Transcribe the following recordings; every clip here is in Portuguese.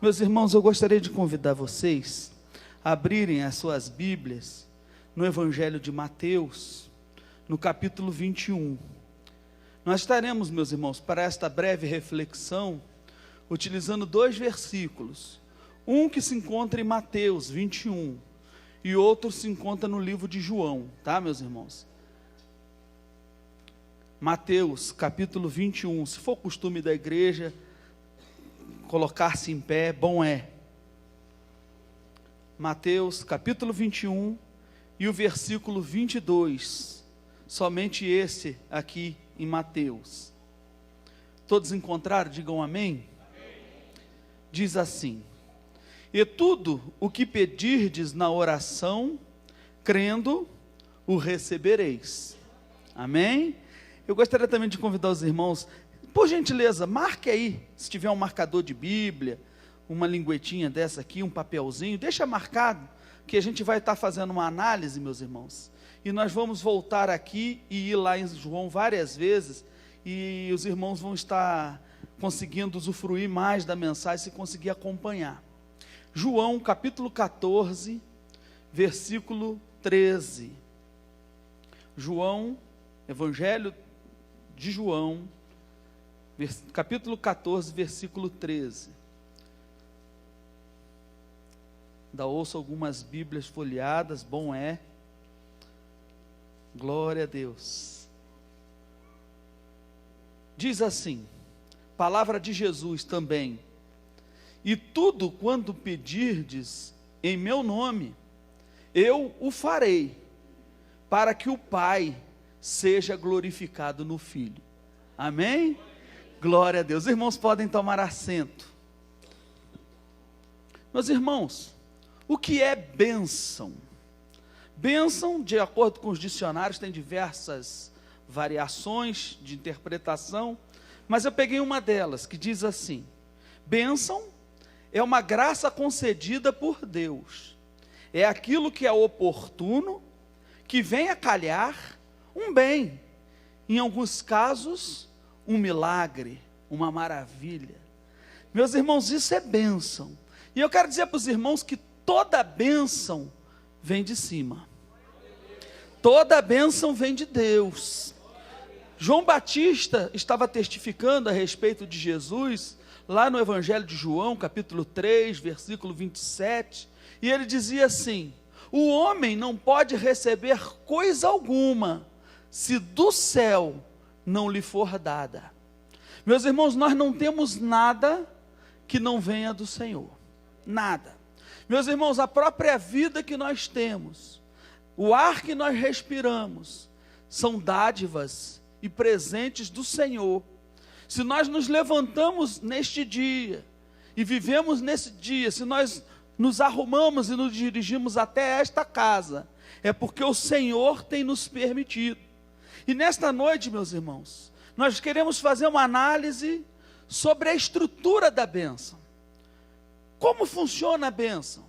Meus irmãos, eu gostaria de convidar vocês a abrirem as suas Bíblias no Evangelho de Mateus, no capítulo 21. Nós estaremos, meus irmãos, para esta breve reflexão, utilizando dois versículos. Um que se encontra em Mateus 21 e outro se encontra no livro de João, tá, meus irmãos? Mateus, capítulo 21, se for costume da igreja, colocar-se em pé, bom é. Mateus, capítulo 21 e o versículo 22, somente esse aqui em Mateus. Todos encontraram? Digam amém. Diz assim: e tudo o que pedirdes na oração, crendo, o recebereis. Amém? Eu gostaria também de convidar os irmãos, por gentileza, marque aí, se tiver um marcador de Bíblia, uma linguetinha dessa aqui, um papelzinho, deixa marcado, que a gente vai estar fazendo uma análise, meus irmãos, e nós vamos voltar aqui e ir lá em João várias vezes, e os irmãos vão estar conseguindo usufruir mais da mensagem, se conseguir acompanhar. João, capítulo 14, versículo 13. João, Evangelho de João, capítulo 14, versículo 13. Ainda ouço algumas Bíblias folheadas, bom é. Glória a Deus. Diz assim, palavra de Jesus também: e tudo quanto pedirdes em meu nome, eu o farei, para que o Pai seja glorificado no Filho. Amém? Glória a Deus. Os irmãos podem tomar assento. Meus irmãos, o que é bênção? Bênção, de acordo com os dicionários, tem diversas variações de interpretação, mas eu peguei uma delas, que diz assim: bênção é uma graça concedida por Deus, é aquilo que é oportuno, que vem a calhar, um bem, em alguns casos, um milagre, uma maravilha. Meus irmãos, isso é bênção, e eu quero dizer para os irmãos que toda bênção vem de cima, toda bênção vem de Deus. João Batista estava testificando a respeito de Jesus, lá no Evangelho de João, capítulo 3, versículo 27, e ele dizia assim: o homem não pode receber coisa alguma, se do céu não lhe for dada. Meus irmãos, nós não temos nada que não venha do Senhor, nada. Meus irmãos, a própria vida que nós temos, o ar que nós respiramos, são dádivas e presentes do Senhor. Se nós nos levantamos neste dia, e vivemos nesse dia, se nós nos arrumamos e nos dirigimos até esta casa, é porque o Senhor tem nos permitido. E nesta noite, meus irmãos, nós queremos fazer uma análise sobre a estrutura da bênção. Como funciona a bênção?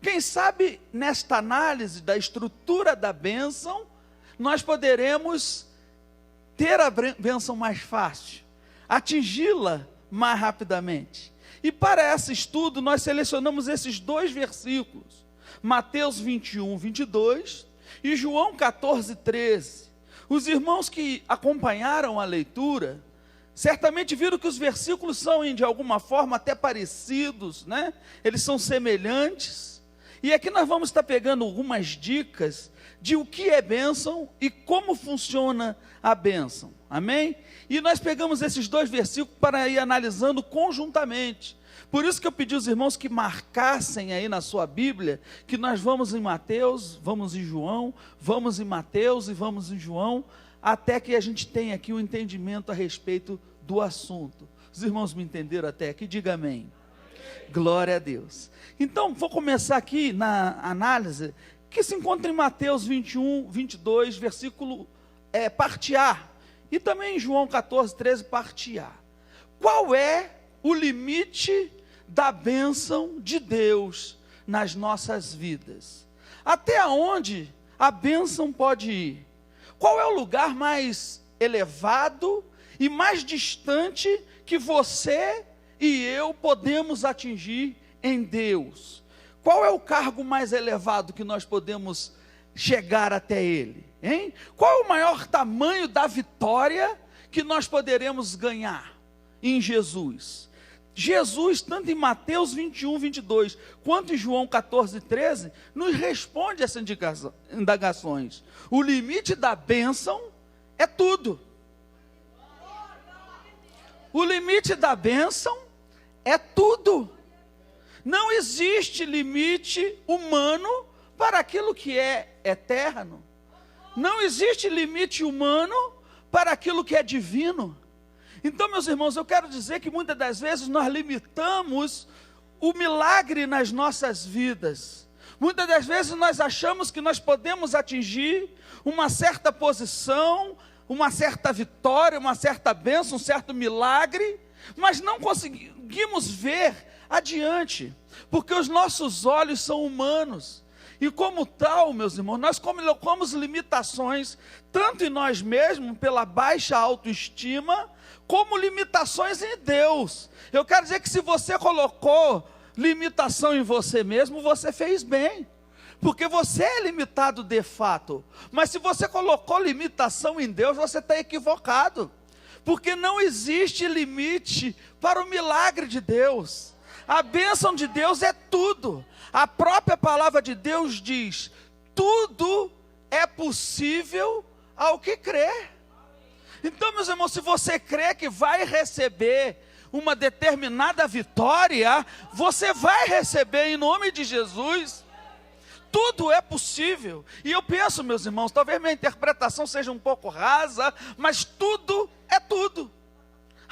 Quem sabe nesta análise da estrutura da bênção, nós poderemos ter a bênção mais fácil, atingi-la mais rapidamente. E para esse estudo nós selecionamos esses dois versículos, Mateus 21, 22 e João 14, 13. Os irmãos que acompanharam a leitura, certamente viram que os versículos são de alguma forma até parecidos, né? Eles são semelhantes, e aqui nós vamos estar pegando algumas dicas de o que é bênção e como funciona a bênção, amém? E nós pegamos esses dois versículos para ir analisando conjuntamente. Por isso que eu pedi aos irmãos que marcassem aí na sua Bíblia, que nós vamos em Mateus, vamos em João, vamos em Mateus e vamos em João, até que a gente tenha aqui um entendimento a respeito do assunto. Os irmãos me entenderam até aqui? Diga amém. Glória a Deus. Então, vou começar aqui na análise, que se encontra em Mateus 21, 22, versículo parte A, e também em João 14, 13, parte A. Qual é o limite da bênção de Deus nas nossas vidas? Até onde a bênção pode ir? Qual é o lugar mais elevado e mais distante que você e eu podemos atingir em Deus? Qual é o cargo mais elevado que nós podemos chegar até Ele? Hein? Qual é o maior tamanho da vitória que nós poderemos ganhar em Jesus? Jesus, tanto em Mateus 21, 22, quanto em João 14, 13, nos responde essas indagações. O limite da bênção é tudo. O limite da bênção é tudo. Não existe limite humano para aquilo que é eterno. Não existe limite humano para aquilo que é divino. Então, meus irmãos, eu quero dizer que muitas das vezes nós limitamos o milagre nas nossas vidas. Muitas das vezes nós achamos que nós podemos atingir uma certa posição, uma certa vitória, uma certa bênção, um certo milagre, mas não conseguimos ver adiante, porque os nossos olhos são humanos. E como tal, meus irmãos, nós colocamos limitações, tanto em nós mesmos, pela baixa autoestima, como limitações em Deus. Eu quero dizer que se você colocou limitação em você mesmo, você fez bem, porque você é limitado de fato. Mas se você colocou limitação em Deus, você está equivocado, porque não existe limite para o milagre de Deus. A bênção de Deus é tudo. A própria palavra de Deus diz: tudo é possível ao que crê. Então, meus irmãos, se você crê que vai receber uma determinada vitória, você vai receber em nome de Jesus. Tudo é possível. E eu penso, meus irmãos, talvez minha interpretação seja um pouco rasa, mas tudo é tudo.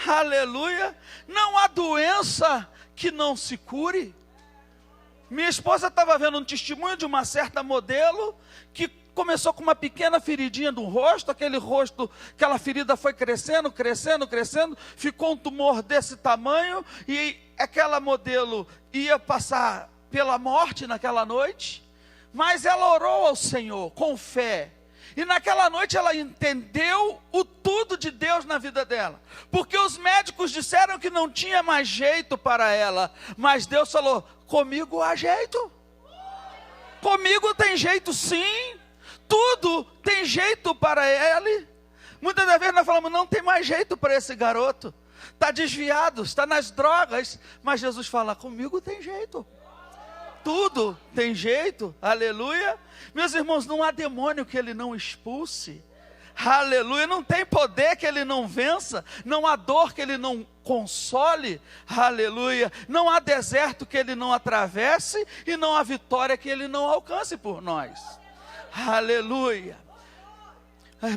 Aleluia. Não há doença que não se cure. Minha esposa estava vendo um testemunho de uma certa modelo que começou com uma pequena feridinha no rosto, aquela ferida foi crescendo, ficou um tumor desse tamanho, e aquela modelo ia passar pela morte naquela noite, mas ela orou ao Senhor com fé, e naquela noite ela entendeu o tudo de Deus na vida dela, porque os médicos disseram que não tinha mais jeito para ela, mas Deus falou: comigo há jeito, comigo tem jeito sim, tudo tem jeito para ele. Muitas das vezes nós falamos: não tem mais jeito para esse garoto, está desviado, está nas drogas, mas Jesus fala: comigo tem jeito, tudo tem jeito, aleluia. Meus irmãos, não há demônio que ele não expulse, aleluia, não tem poder que ele não vença, não há dor que ele não console, aleluia, não há deserto que ele não atravesse, e não há vitória que ele não alcance por nós, aleluia.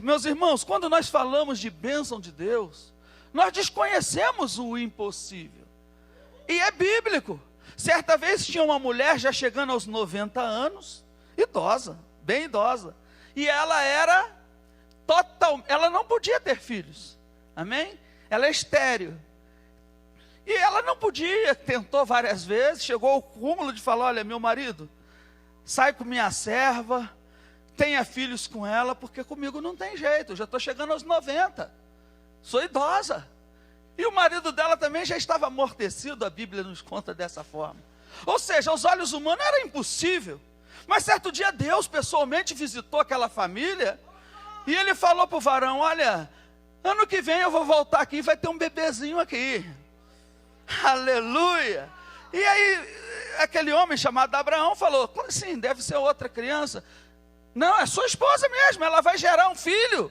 Meus irmãos, quando nós falamos de bênção de Deus, nós desconhecemos o impossível, e é bíblico. Certa vez tinha uma mulher já chegando aos 90 anos, idosa, bem idosa, e ela era ela não podia ter filhos, amém? Ela é estéril, e ela não podia, tentou várias vezes, chegou ao cúmulo de falar: olha, meu marido, sai com minha serva, tenha filhos com ela, porque comigo não tem jeito, eu já estou chegando aos 90, sou idosa. E o marido dela também já estava amortecido, a Bíblia nos conta dessa forma. Ou seja, aos olhos humanos era impossível. Mas certo dia Deus pessoalmente visitou aquela família, e ele falou para o varão: olha, ano que vem eu vou voltar aqui e vai ter um bebezinho aqui. Aleluia. E aí aquele homem chamado Abraão falou: sim, deve ser outra criança. Não, é sua esposa mesmo, ela vai gerar um filho.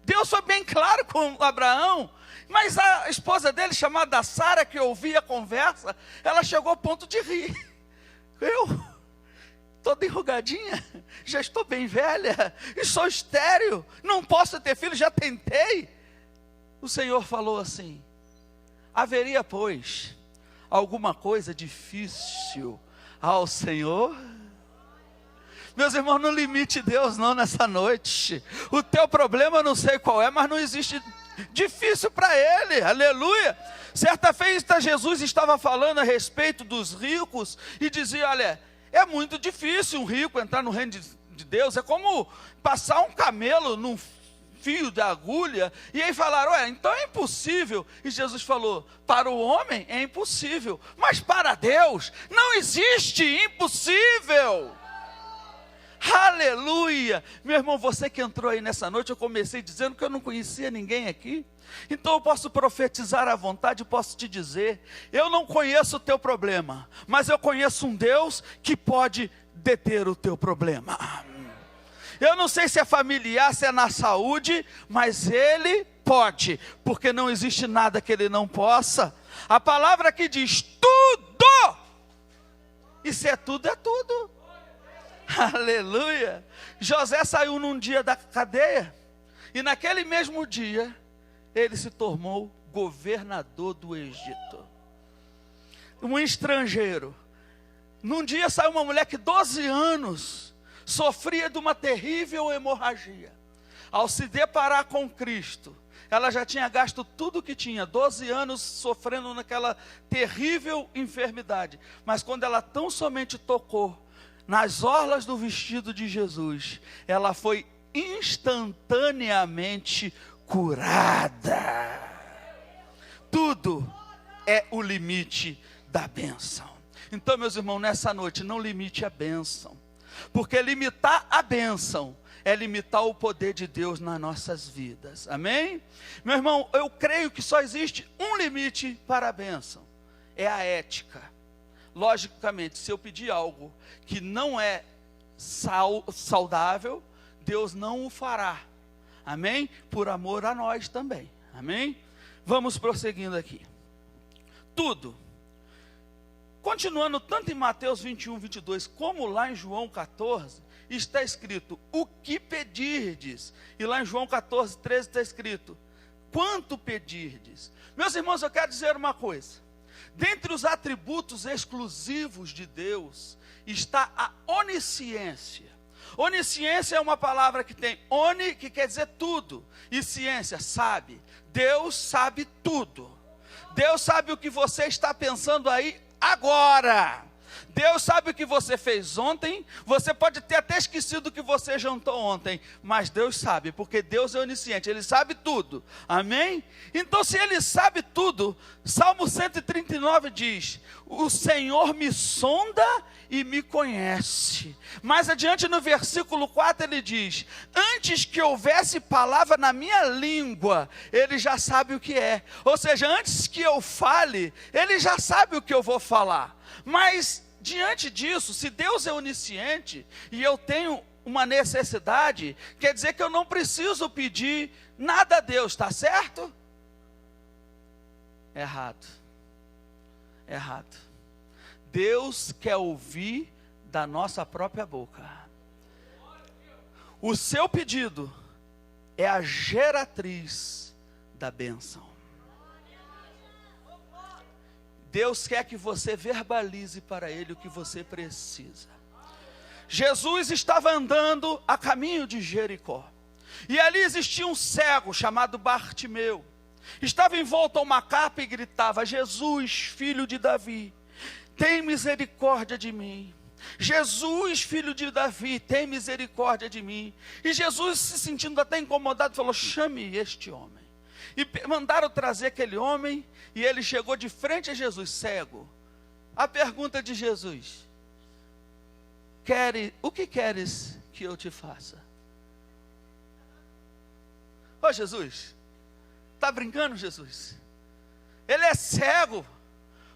Deus foi bem claro com Abraão. Mas a esposa dele, chamada Sara, que ouvia a conversa, ela chegou ao ponto de rir. Eu, toda enrugadinha, já estou bem velha, e sou estéril, não posso ter filho, já tentei. O Senhor falou assim: haveria, pois, alguma coisa difícil ao Senhor? Meus irmãos, não limite Deus não nessa noite. O teu problema eu não sei qual é, mas não existe difícil para Ele, aleluia. Certa feita Jesus estava falando a respeito dos ricos e dizia: olha, é muito difícil um rico entrar no reino de Deus, é como passar um camelo num fio de agulha, e aí falaram, ué, então é impossível. E Jesus falou, para o homem é impossível, mas para Deus não existe impossível. Aleluia! Meu irmão, você que entrou aí nessa noite, eu comecei dizendo que eu não conhecia ninguém aqui. Então eu posso profetizar à vontade, posso te dizer, eu não conheço o teu problema, mas eu conheço um Deus que pode deter o teu problema. Eu não sei se é familiar, se é na saúde, mas Ele pode, porque não existe nada que Ele não possa. A palavra que diz tudo, e se é tudo, é tudo. Aleluia. José saiu num dia da cadeia, e naquele mesmo dia, ele se tornou governador do Egito. Um estrangeiro. Num dia saiu uma mulher que 12 anos sofria de uma terrível hemorragia. Ao se deparar com Cristo, ela já tinha gasto tudo que tinha, 12 anos sofrendo naquela terrível enfermidade. Mas quando ela tão somente tocou nas orlas do vestido de Jesus, ela foi instantaneamente curada. Tudo é o limite da bênção. Então, meus irmãos, nessa noite, não limite a bênção, porque limitar a bênção é limitar o poder de Deus nas nossas vidas, amém? Meu irmão, eu creio que só existe um limite para a bênção, é a ética. Logicamente, se eu pedir algo que não é saudável, Deus não o fará, amém? Por amor a nós também, amém? Vamos prosseguindo aqui. Tudo, continuando tanto em Mateus 21, 22, como lá em João 14, está escrito, o que pedirdes? E lá em João 14, 13 está escrito, quanto pedirdes? Meus irmãos, eu quero dizer uma coisa, dentre os atributos exclusivos de Deus, está a onisciência. Onisciência é uma palavra que tem oni, que quer dizer tudo, e ciência, sabe. Deus sabe tudo. Deus sabe o que você está pensando aí agora. Deus sabe o que você fez ontem. Você pode ter até esquecido o que você jantou ontem, mas Deus sabe, porque Deus é onisciente, Ele sabe tudo, amém? Então, se Ele sabe tudo, Salmo 139 diz, o Senhor me sonda e me conhece. Mais adiante no versículo 4 ele diz, antes que houvesse palavra na minha língua, Ele já sabe o que é. Ou seja, antes que eu fale, Ele já sabe o que eu vou falar. Mas diante disso, se Deus é onisciente e eu tenho uma necessidade, quer dizer que eu não preciso pedir nada a Deus, está certo? Errado. Errado. Deus quer ouvir da nossa própria boca. O seu pedido é a geratriz da bênção. Deus quer que você verbalize para Ele o que você precisa. Jesus estava andando a caminho de Jericó, e ali existia um cego chamado Bartimeu. Estava envolto a uma capa e gritava, Jesus, filho de Davi, tem misericórdia de mim. Jesus, filho de Davi, tem misericórdia de mim. E Jesus, se sentindo até incomodado, falou, chame este homem. E mandaram trazer aquele homem, e ele chegou de frente a Jesus, cego. A pergunta de Jesus, o que queres que eu te faça? Ô Jesus, está brincando Jesus? Ele é cego,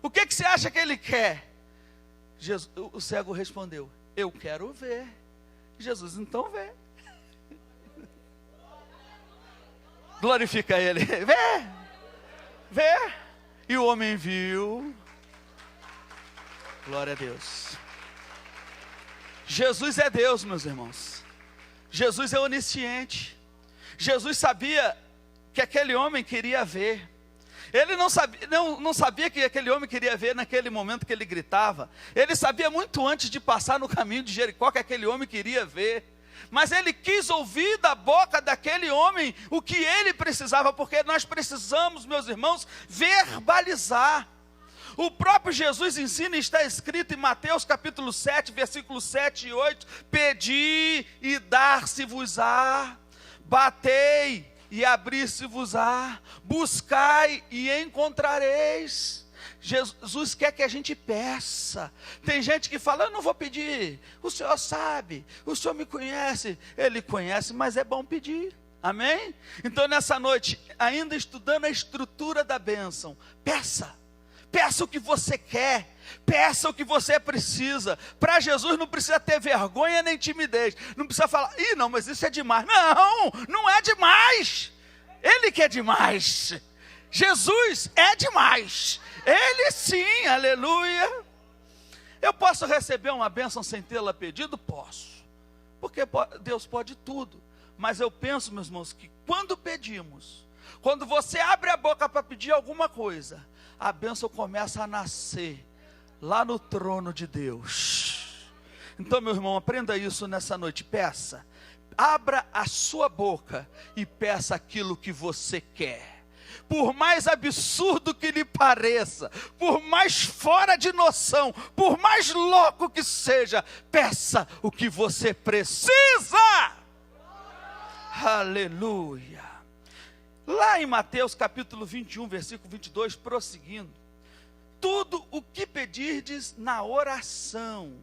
o que você acha que ele quer? Jesus, o cego respondeu, eu quero ver. Jesus, então vê. Glorifica Ele, vê. E o homem viu. Glória a Deus. Jesus é Deus, meus irmãos. Jesus é onisciente. Jesus sabia que aquele homem queria ver. Ele não sabia que aquele homem queria ver naquele momento que ele gritava. Ele sabia muito antes de passar no caminho de Jericó que aquele homem queria ver. Mas ele quis ouvir da boca daquele homem o que ele precisava, porque nós precisamos, meus irmãos, verbalizar. O próprio Jesus ensina, está escrito em Mateus capítulo 7, versículos 7 e 8, pedi e dar-se-vos-á, batei e abrir-se-vos-á, buscai e encontrareis. Jesus quer que a gente peça. Tem gente que fala, eu não vou pedir, o Senhor sabe, o Senhor me conhece. Ele conhece, mas é bom pedir, amém? Então nessa noite, ainda estudando a estrutura da bênção, peça o que você quer, peça o que você precisa. Para Jesus não precisa ter vergonha nem timidez, não precisa falar, não, mas isso é demais. Não é demais, Ele que é demais. Jesus é demais, Ele sim, aleluia. Eu posso receber uma bênção sem tê-la pedido? Posso, porque Deus pode tudo. Mas eu penso, meus irmãos, que quando pedimos, quando você abre a boca para pedir alguma coisa, a bênção começa a nascer lá no trono de Deus. Então, meu irmão, aprenda isso nessa noite. Peça, abra a sua boca e peça aquilo que você quer. Por mais absurdo que lhe pareça, por mais fora de noção, por mais louco que seja, peça o que você precisa. Aleluia. Lá em Mateus capítulo 21, versículo 22, prosseguindo. Tudo o que pedirdes na oração.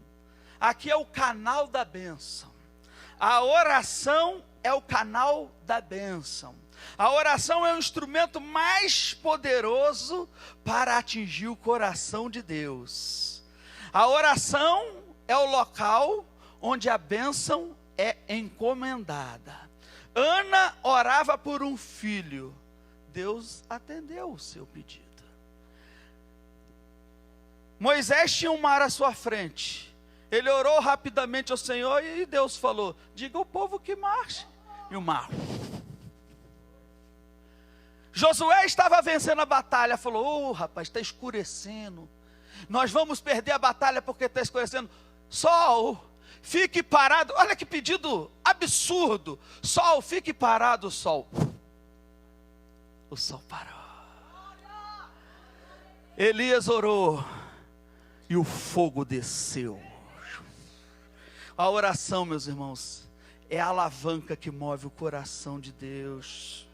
Aqui é o canal da bênção. A oração é o canal da bênção. A oração é o instrumento mais poderoso para atingir o coração de Deus. A oração é o local onde a bênção é encomendada. Ana orava por um filho. Deus atendeu o seu pedido. Moisés tinha um mar à sua frente. Ele orou rapidamente ao Senhor e Deus falou, diga ao povo que marche. E o mar. Josué estava vencendo a batalha. Falou, rapaz, está escurecendo. Nós vamos perder a batalha porque está escurecendo. Sol, fique parado. Olha que pedido absurdo. Sol, fique parado, sol. O sol parou. Elias orou e o fogo desceu. A oração, meus irmãos, é a alavanca que move o coração de Deus.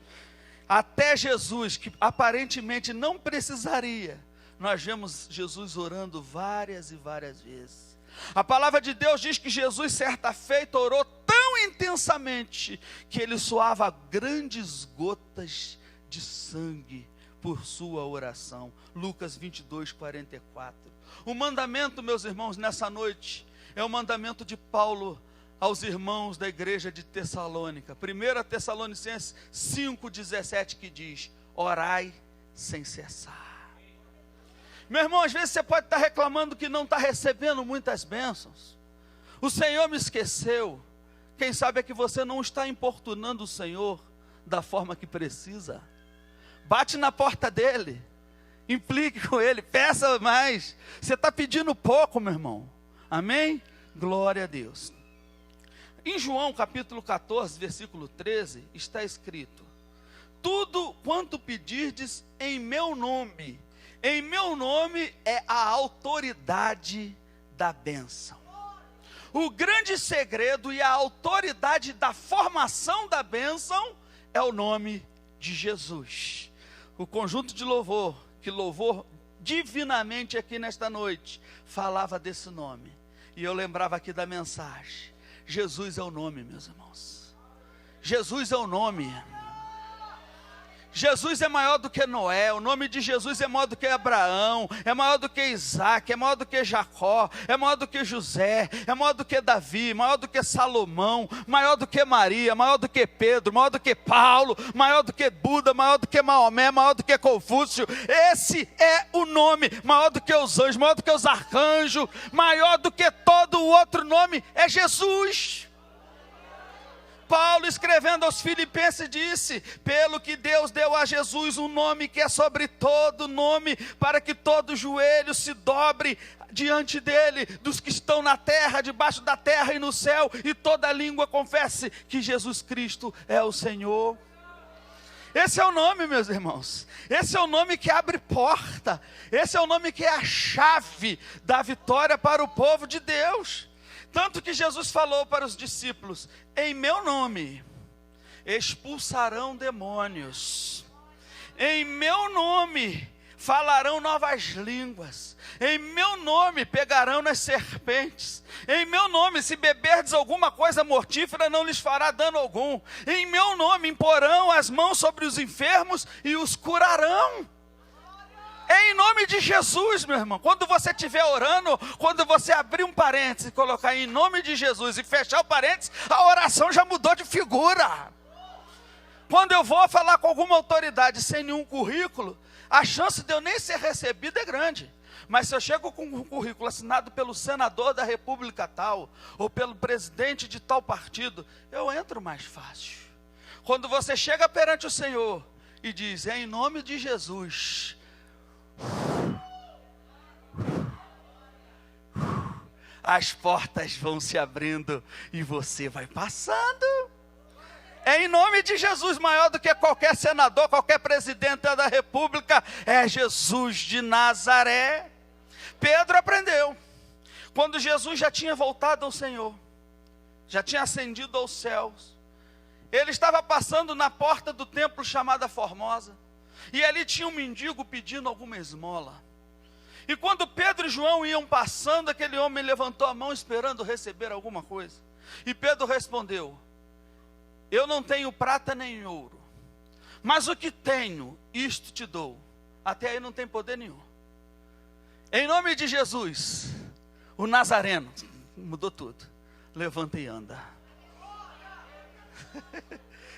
Até Jesus, que aparentemente não precisaria, nós vemos Jesus orando várias e várias vezes. A palavra de Deus diz que Jesus, certa feita, orou tão intensamente que ele suava grandes gotas de sangue por sua oração. Lucas 22, 44. O mandamento, meus irmãos, nessa noite, é o mandamento de Paulo aos irmãos da igreja de Tessalônica. 1 Tessalonicenses 5,17, que diz, orai sem cessar. Meu irmão, às vezes você pode estar reclamando que não está recebendo muitas bênçãos. O Senhor me esqueceu. Quem sabe é que você não está importunando o Senhor da forma que precisa. Bate na porta dele, implique com ele, peça mais. Você está pedindo pouco, meu irmão. Amém? Glória a Deus. Em João capítulo 14, versículo 13, está escrito, tudo quanto pedirdes em meu nome é a autoridade da bênção. O grande segredo e a autoridade da formação da bênção é o nome de Jesus. O conjunto de louvor, que louvou divinamente aqui nesta noite, falava desse nome. E eu lembrava aqui da mensagem. Jesus é o nome, meus irmãos. Jesus é o nome. Jesus é maior do que Noé, o nome de Jesus é maior do que Abraão, é maior do que Isaac, é maior do que Jacó, é maior do que José, é maior do que Davi, maior do que Salomão, maior do que Maria, maior do que Pedro, maior do que Paulo, maior do que Buda, maior do que Maomé, maior do que Confúcio. Esse é o nome, maior do que os anjos, maior do que os arcanjos, maior do que todo o outro nome, é Jesus. Paulo, escrevendo aos Filipenses, disse, pelo que Deus deu a Jesus um nome que é sobre todo nome, para que todo joelho se dobre diante dele, dos que estão na terra, debaixo da terra e no céu, e toda língua confesse que Jesus Cristo é o Senhor. Esse é o nome, meus irmãos. Esse é o nome que abre porta. Esse é o nome que é a chave da vitória para o povo de Deus. Tanto que Jesus falou para os discípulos, em meu nome, expulsarão demônios, em meu nome falarão novas línguas, em meu nome pegarão nas serpentes, em meu nome, se beberdes alguma coisa mortífera, não lhes fará dano algum, em meu nome imporão as mãos sobre os enfermos e os curarão. É em nome de Jesus, meu irmão. Quando você estiver orando, quando você abrir um parênteses, colocar em nome de Jesus e fechar o parênteses, a oração já mudou de figura. Quando eu vou falar com alguma autoridade sem nenhum currículo, a chance de eu nem ser recebido é grande. Mas se eu chego com um currículo assinado pelo senador da república tal, ou pelo presidente de tal partido, eu entro mais fácil. Quando você chega perante o Senhor e diz, é em nome de Jesus, as portas vão se abrindo e você vai passando. É em nome de Jesus, maior do que qualquer senador, qualquer presidente da república, é Jesus de Nazaré. Pedro aprendeu, quando Jesus já tinha voltado ao Senhor, já tinha ascendido aos céus, ele estava passando na porta do templo chamada Formosa, e ali tinha um mendigo pedindo alguma esmola. E quando Pedro e João iam passando, aquele homem levantou a mão esperando receber alguma coisa. E Pedro respondeu, eu não tenho prata nem ouro, mas o que tenho, isto te dou. Até aí não tem poder nenhum. Em nome de Jesus, o Nazareno, mudou tudo, levanta e anda.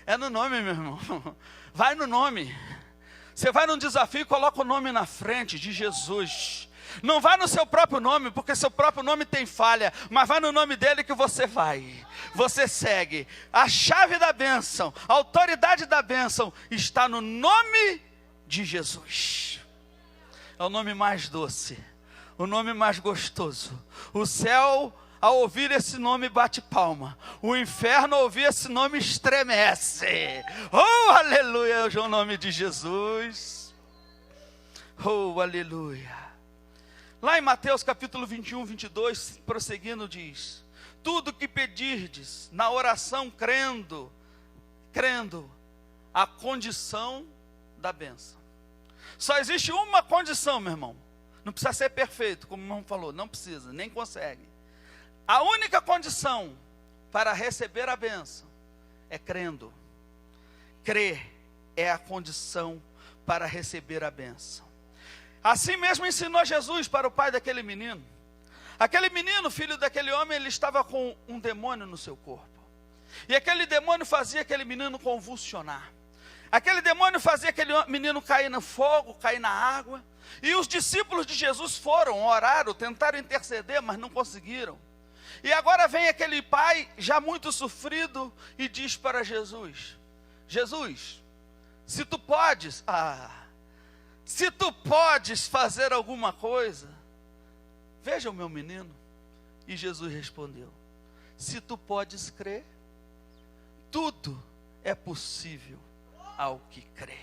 É no nome, meu irmão. Vai no nome. Você vai num desafio e coloca o nome na frente de Jesus. Não vai no seu próprio nome, porque seu próprio nome tem falha, mas vai no nome dele que você vai. Você segue. A chave da bênção, a autoridade da bênção está no nome de Jesus. É o nome mais doce, o nome mais gostoso. O céu, ao ouvir esse nome, bate palma. O inferno, ao ouvir esse nome, estremece. Oh, aleluia, é o nome de Jesus. Oh, aleluia. Lá em Mateus capítulo 21, 22, prosseguindo, diz, tudo que pedirdes na oração, crendo, a condição da bênção. Só existe uma condição, meu irmão. Não precisa ser perfeito, como o irmão falou, não precisa, nem consegue. A única condição para receber a bênção é crendo. Crer é a condição para receber a bênção. Assim mesmo ensinou Jesus para o pai daquele menino. Aquele menino, filho daquele homem, ele estava com um demônio no seu corpo. E aquele demônio fazia aquele menino convulsionar. Aquele demônio fazia aquele menino cair no fogo, cair na água. E os discípulos de Jesus foram, oraram, tentaram interceder, mas não conseguiram. E agora vem aquele pai, já muito sofrido, e diz para Jesus, Jesus, se tu podes fazer alguma coisa, veja o meu menino. E Jesus respondeu, se tu podes crer, tudo é possível ao que crê.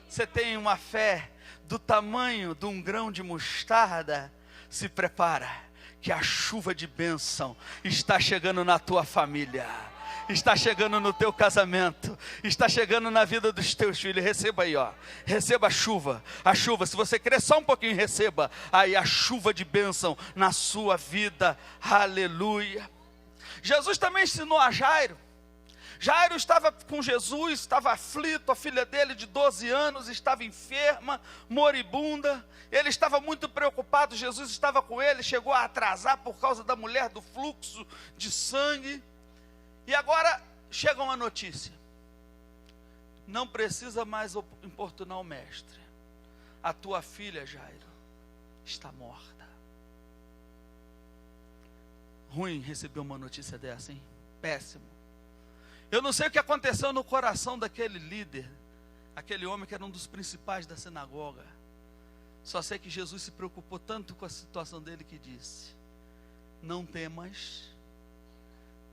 Você tem uma fé do tamanho de um grão de mostarda, se prepara, que a chuva de bênção está chegando na tua família, está chegando no teu casamento, está chegando na vida dos teus filhos. Receba aí, ó, receba a chuva, se você crer só um pouquinho, receba aí a chuva de bênção na sua vida, aleluia. Jesus também ensinou a Jairo. Jairo estava com Jesus, estava aflito, a filha dele de 12 anos estava enferma, moribunda, ele estava muito preocupado, Jesus estava com ele, chegou a atrasar por causa da mulher do fluxo de sangue, e agora chega uma notícia, não precisa mais importunar o mestre, a tua filha Jairo está morta. Ruim receber uma notícia dessa, hein? Péssimo. Eu não sei o que aconteceu no coração daquele líder, aquele homem que era um dos principais da sinagoga. Só sei que Jesus se preocupou tanto com a situação dele que disse, não temas,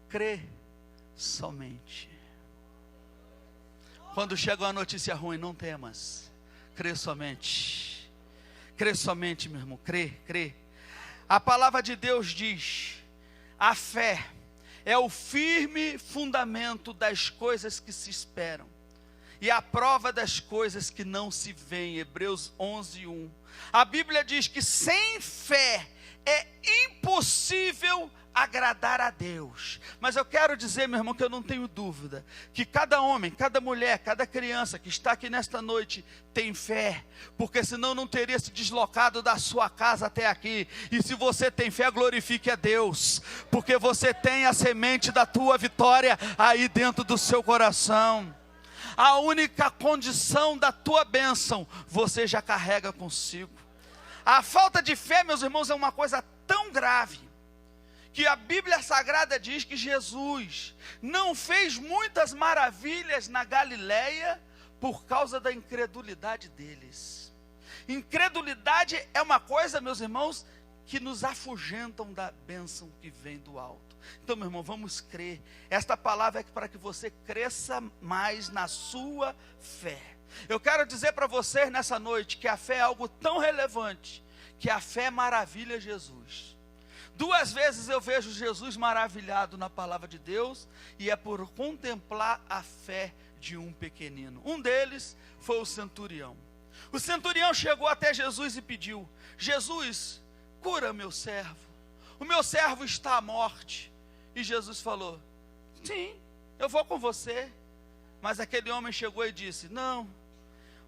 crê somente. Quando chega uma notícia ruim, não temas, crê somente. Crê somente, meu irmão, crê. A palavra de Deus diz, a fé é o firme fundamento das coisas que se esperam, e a prova das coisas que não se veem. Hebreus 11:1. A Bíblia diz que sem fé é impossível agradar a Deus. Mas eu quero dizer, meu irmão, que eu não tenho dúvida que cada homem, cada mulher, cada criança que está aqui nesta noite tem fé, porque senão não teria se deslocado da sua casa até aqui. E se você tem fé, glorifique a Deus, porque você tem a semente da tua vitória aí dentro do seu coração. A única condição da tua bênção, você já carrega consigo. A falta de fé, meus irmãos, é uma coisa tão grave, que a Bíblia Sagrada diz que Jesus não fez muitas maravilhas na Galileia por causa da incredulidade deles. Incredulidade é uma coisa, meus irmãos, que nos afugentam da bênção que vem do alto. Então, meu irmão, vamos crer. Esta palavra é para que você cresça mais na sua fé. Eu quero dizer para vocês nessa noite que a fé é algo tão relevante, que a fé maravilha Jesus. 2 vezes eu vejo Jesus maravilhado na palavra de Deus, e é por contemplar a fé de um pequenino. Um deles foi o centurião. O centurião chegou até Jesus e pediu: Jesus, cura meu servo, o meu servo está à morte. E Jesus falou: sim, eu vou com você. Mas aquele homem chegou e disse: não,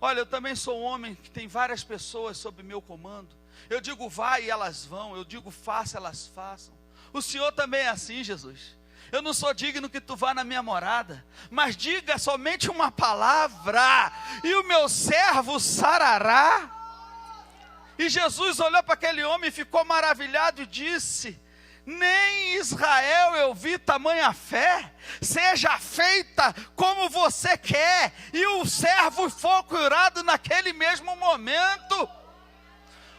olha, eu também sou um homem que tem várias pessoas sob meu comando. Eu digo vai e elas vão, eu digo faça, elas façam. O Senhor também é assim, Jesus. Eu não sou digno que tu vá na minha morada, mas diga somente uma palavra e o meu servo sarará. E Jesus olhou para aquele homem e ficou maravilhado e disse: nem em Israel eu vi tamanha fé. Seja feita como você quer. E o servo foi curado naquele mesmo momento.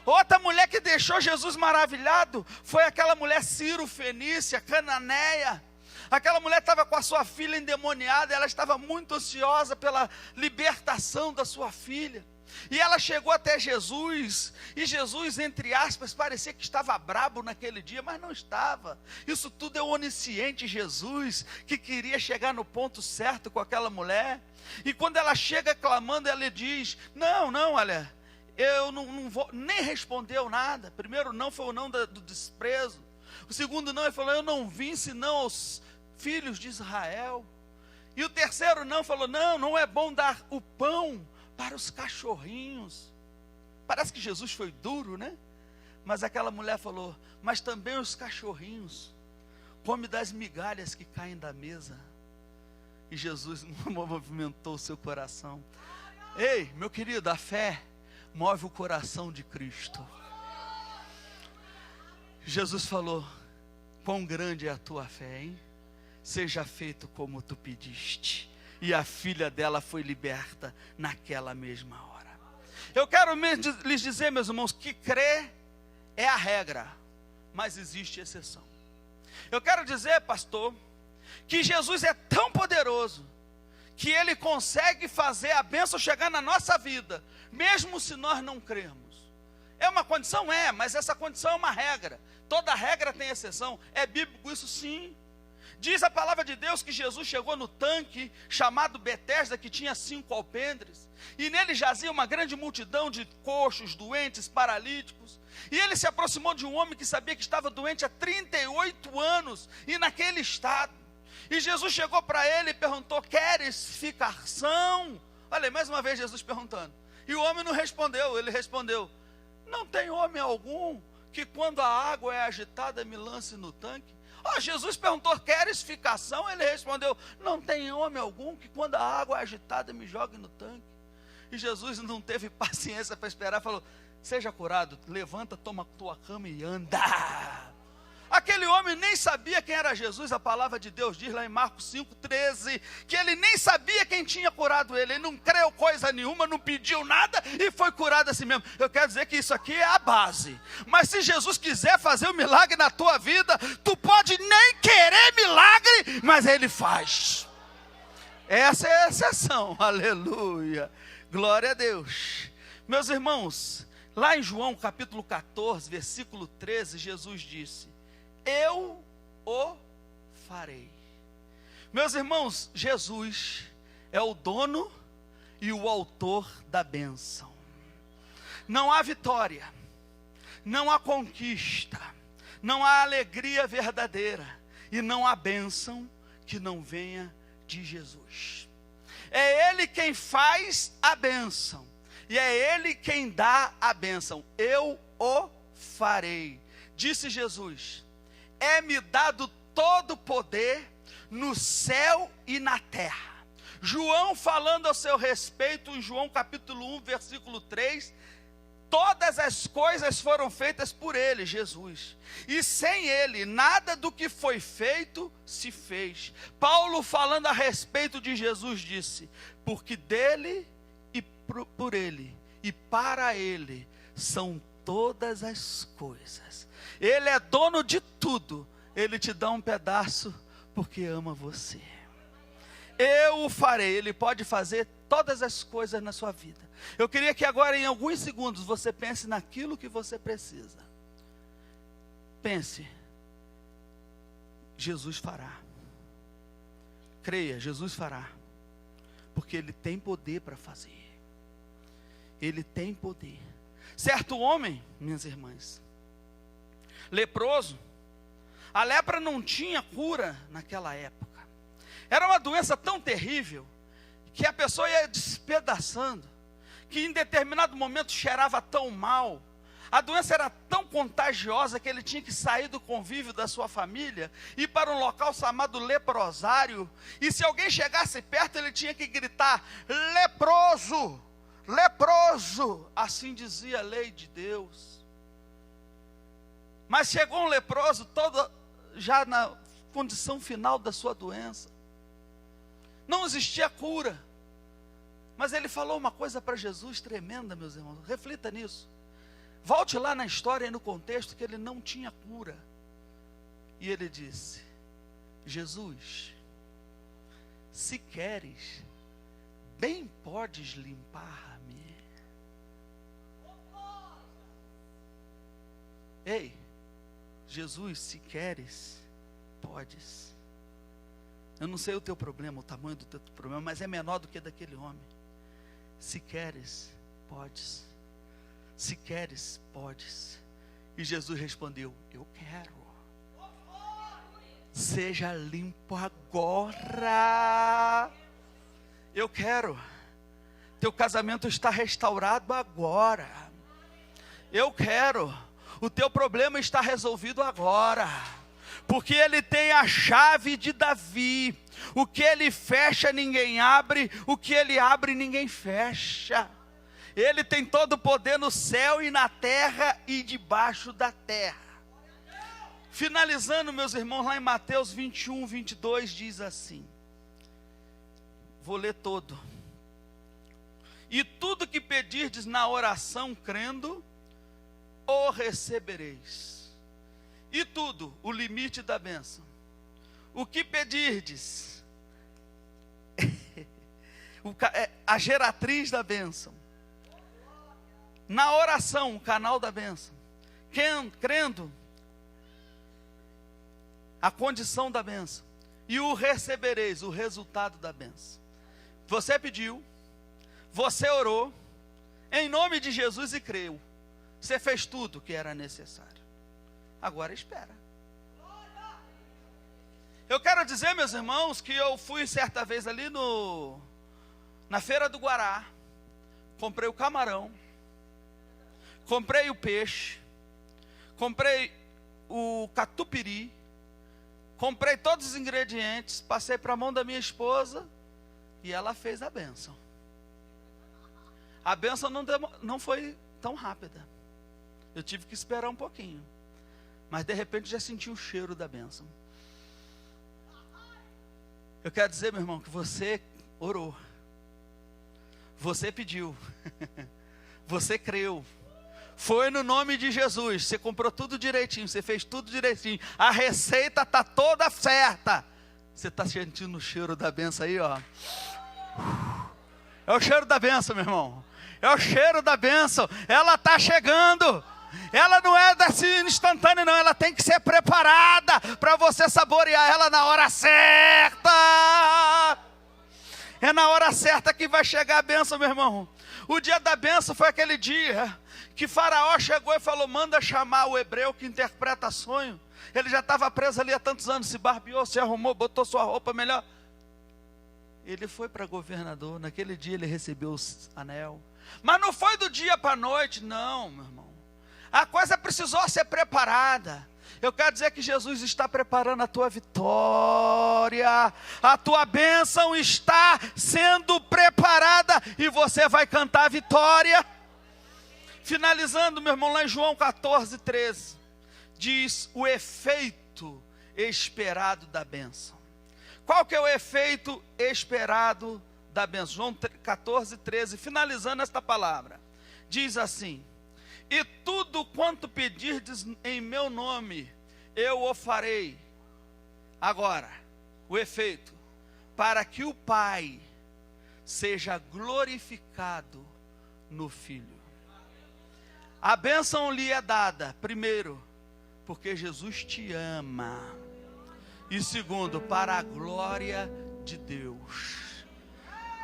Outra mulher que deixou Jesus maravilhado foi aquela mulher Ciro-fenícia, cananeia. Aquela mulher estava com a sua filha endemoniada, ela estava muito ansiosa pela libertação da sua filha. E ela chegou até Jesus, e Jesus, entre aspas, parecia que estava brabo naquele dia, mas não estava. Isso tudo é o onisciente Jesus, que queria chegar no ponto certo com aquela mulher. E quando ela chega clamando, ela diz: não, olha, eu não vou, nem respondeu nada. Primeiro não foi o não do desprezo. O segundo não, ele falou: eu não vim senão aos filhos de Israel. E o terceiro não, falou: não é bom dar o pão para os cachorrinhos. Parece que Jesus foi duro, né? Mas aquela mulher falou: mas também os cachorrinhos comem das migalhas que caem da mesa. E Jesus movimentou o seu coração. Ei, meu querido, a fé move o coração de Cristo. Jesus falou: quão grande é a tua fé, hein? Seja feito como tu pediste. E a filha dela foi liberta naquela mesma hora. Eu quero lhes dizer, meus irmãos, que crer é a regra, mas existe exceção. Eu quero dizer, pastor, que Jesus é tão poderoso, que Ele consegue fazer a bênção chegar na nossa vida, mesmo se nós não crermos. É uma condição? É, mas essa condição é uma regra. Toda regra tem exceção. É bíblico isso? Sim. Diz a palavra de Deus que Jesus chegou no tanque chamado Betesda, que tinha 5 alpendres, e nele jazia uma grande multidão de coxos, doentes, paralíticos. E ele se aproximou de um homem que sabia que estava doente há 38 anos, e naquele estado. E Jesus chegou para ele e perguntou: queres ficar são? Olha, mais uma vez Jesus perguntando. E o homem não respondeu, ele respondeu: não tem homem algum que quando a água é agitada me lance no tanque? Jesus perguntou: queres ficar são? Ele respondeu: não tem homem algum que quando a água é agitada me jogue no tanque. E Jesus não teve paciência para esperar, falou: seja curado, levanta, toma tua cama e anda. Aquele homem nem sabia quem era Jesus. A palavra de Deus diz lá em Marcos 5,13, que ele nem sabia quem tinha curado ele. Ele não creu coisa nenhuma, não pediu nada e foi curado assim mesmo. Eu quero dizer que isso aqui é a base. Mas se Jesus quiser fazer um milagre na tua vida, tu pode nem querer milagre, mas Ele faz. Essa é a exceção. Aleluia, glória a Deus. Meus irmãos, lá em João capítulo 14, versículo 13, Jesus disse: eu o farei. Meus irmãos, Jesus é o dono e o autor da bênção. Não há vitória, não há conquista, não há alegria verdadeira e não há bênção que não venha de Jesus. É Ele quem faz a bênção e é Ele quem dá a bênção. Eu o farei, disse Jesus. É-me dado todo o poder no céu e na terra. João falando a seu respeito, em João capítulo 1, versículo 3, todas as coisas foram feitas por Ele, Jesus, e sem Ele, nada do que foi feito se fez. Paulo falando a respeito de Jesus disse, porque dele e por Ele e para Ele são todas as coisas. Ele é dono de tudo, Ele te dá um pedaço porque ama você. Eu o farei. Ele pode fazer todas as coisas na sua vida. Eu queria que agora em alguns segundos você pense naquilo que você precisa. Pense. Jesus fará. Creia, Jesus fará. Porque Ele tem poder para fazer. Ele tem poder. Certo homem, minhas irmãs, leproso, a lepra não tinha cura naquela época. Era uma doença tão terrível, que a pessoa ia despedaçando, que em determinado momento cheirava tão mal, a doença era tão contagiosa, que ele tinha que sair do convívio da sua família, ir para um local chamado leprosário, e se alguém chegasse perto, ele tinha que gritar, leproso, leproso, assim dizia a lei de Deus. Mas chegou um leproso, todo já na condição final da sua doença, não existia cura, mas ele falou uma coisa para Jesus tremenda, meus irmãos, reflita nisso, volte lá na história e no contexto, que ele não tinha cura, e ele disse, Jesus, se queres, bem podes limpar-me. Ei, Jesus, se queres, podes. Eu não sei o teu problema, o tamanho do teu problema, mas é menor do que daquele homem. Se queres, podes. Se queres, podes. E Jesus respondeu, eu quero. Seja limpo agora. Eu quero. Teu casamento está restaurado agora. Eu quero. O teu problema está resolvido agora. Porque Ele tem a chave de Davi. O que Ele fecha, ninguém abre. O que Ele abre, ninguém fecha. Ele tem todo o poder no céu e na terra e debaixo da terra. Finalizando, meus irmãos, lá em Mateus 21, 22, diz assim. Vou ler todo. E tudo que pedirdes na oração, crendo, o recebereis. E tudo, o limite da bênção. O que pedirdes, a geratriz da bênção. Na oração, o canal da bênção. Crendo, a condição da bênção. E o recebereis, o resultado da bênção. Você pediu, você orou, em nome de Jesus e creu. Você fez tudo o que era necessário. Agora espera. Eu quero dizer, meus irmãos, que eu fui certa vez ali na feira do Guará, comprei o camarão, comprei o peixe, comprei o catupiry, comprei todos os ingredientes, passei para a mão da minha esposa e ela fez a bênção. A bênção não foi tão rápida, eu tive que esperar um pouquinho. Mas de repente já senti o cheiro da bênção. Eu quero dizer, meu irmão, que você orou. Você pediu. Você creu. Foi no nome de Jesus. Você comprou tudo direitinho. Você fez tudo direitinho. A receita está toda certa. Você está sentindo o cheiro da bênção aí, ó. É o cheiro da bênção, meu irmão. É o cheiro da bênção. Ela está chegando. ela não é assim instantânea, não. Ela tem que ser preparada para você saborear ela na hora certa. É na hora certa que vai chegar a bênção, meu irmão. O dia da bênção foi aquele dia que Faraó chegou e falou: manda chamar o hebreu que interpreta sonho. Ele já estava preso ali há tantos anos, se barbeou, se arrumou, botou sua roupa melhor. Ele foi para governador, naquele dia ele recebeu o anel. Mas não foi do dia para a noite, não, meu irmão. A coisa precisou ser preparada. Eu quero dizer que Jesus está preparando a tua vitória. A tua bênção está sendo preparada e você vai cantar a vitória. Finalizando, meu irmão, lá em João 14, 13, diz o efeito esperado da bênção. Qual que é o efeito esperado da bênção? João 14, 13, finalizando esta palavra, diz assim: e tudo quanto pedirdes em meu nome, eu o farei. Agora, o efeito, para que o Pai seja glorificado no Filho. A bênção lhe é dada, primeiro, porque Jesus te ama. E segundo, para a glória de Deus.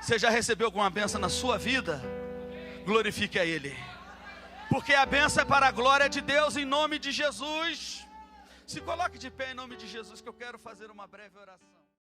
Você já recebeu alguma bênção na sua vida? Glorifique a Ele. Porque a bênção é para a glória de Deus, em nome de Jesus. Se coloque de pé em nome de Jesus, que eu quero fazer uma breve oração.